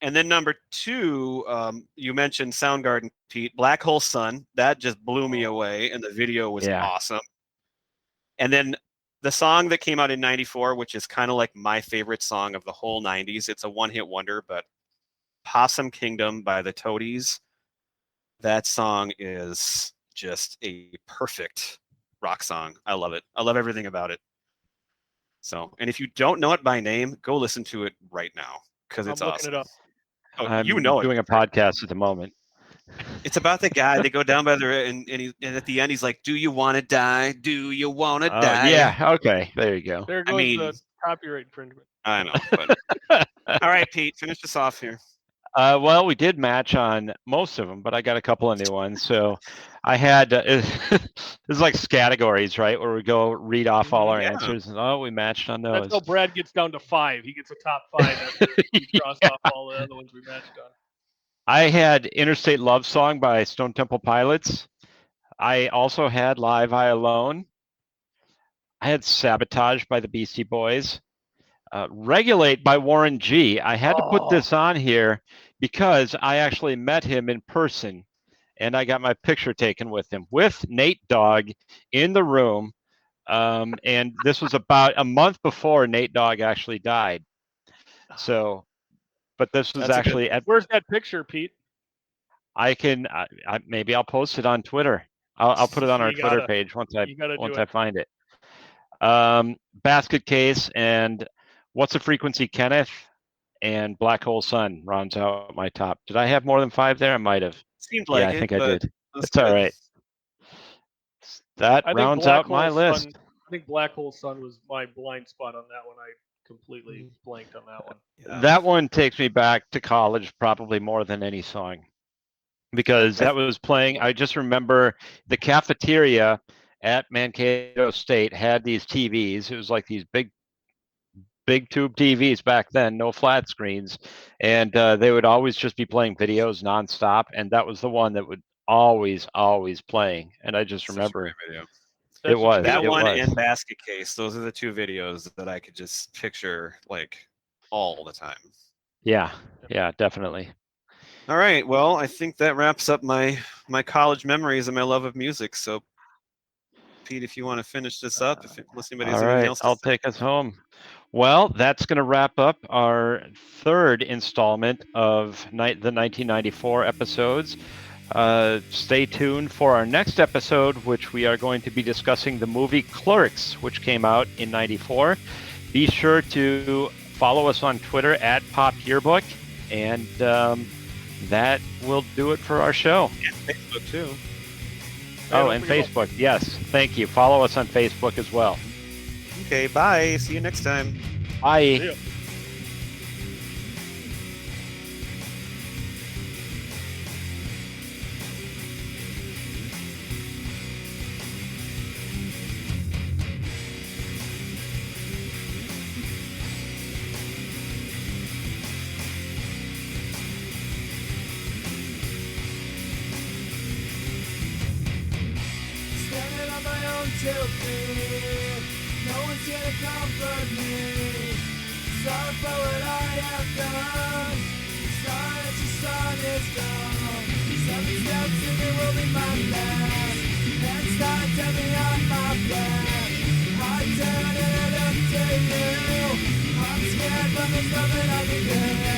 And then number 2, you mentioned Soundgarden, Pete. "Black Hole Sun." That just blew me away, and the video was awesome. And then the song that came out in '94, which is kind of like my favorite song of the whole '90s. It's a one-hit wonder, but "Possum Kingdom" by the Toadies. That song is just a perfect rock song. I love it. I love everything about it. So, and if you don't know it by name, go listen to it right now because it's awesome. Looking it up. Oh, I'm you know doing it. a podcast at the moment. It's about the guy. They go down by the and at the end he's like, "Do you want to die? Do you want to die?" Yeah. Okay. There you go. There goes the copyright infringement. I know. But... All right, Pete, finish us off here. Well, we did match on most of them, but I got a couple of new ones. So I had this is like categories, right? Where we go read off all our answers. And, we matched on those. That's how Brad gets down to 5. He gets a top 5 after he crossed off all the other ones we matched on. I had "Interstate Love Song" by Stone Temple Pilots. I also had "Live I Alone." I had "Sabotage" by the Beastie Boys. "Regulate" by Warren G. I had to put this on here because I actually met him in person, and I got my picture taken with him, with Nate Dogg in the room. And this was about a month before Nate Dogg actually died. So, but this was actually Where's that picture, Pete? I can maybe I'll post it on Twitter. I'll put it on our Twitter page once I find it. "Basket Case" and "What's a Frequency, Kenneth?" and "Black Hole Sun" rounds out my top. Did I have more than 5 there? I might have. Seemed like I think I did. That's good. all right. That rounds out my list. I think "Black Hole Sun" was my blind spot on that one. completely blanked on that one. Yeah. That one takes me back to college probably more than any song, because that was playing. I just remember the cafeteria at Mankato State had these TVs. It was like these big tube TVs back then, no flat screens, and they would always just be playing videos nonstop, and that was the one that would always playing. And I just Such a remember great video. That's what you That get. one was. and Basket Case. Those are the two videos that I could just picture like all the time. Yeah, definitely. All right. Well, I think that wraps up my college memories and my love of music. So, Pete, if you want to finish this up, unless anybody has All anything right, else to I'll say. take us home. Well, that's going to wrap up our third installment of the 1994 episodes. Stay tuned for our next episode, which we are going to be discussing the movie Clerks, which came out in '94. Be sure to follow us on Twitter at Pop Yearbook, and that will do it for our show. And Facebook too. Oh, and Facebook, yes. Thank you. Follow us on Facebook as well. Okay. Bye. See you next time. Bye. See ya. Standing on my own 2 feet. No one's here to comfort me. Sorry for what I have done. Sorry that your son is gone. 7 steps and it will be my last. Hands tied, tell me on my back. I turn and I look to you. I'm scared, but there's nothing I can do.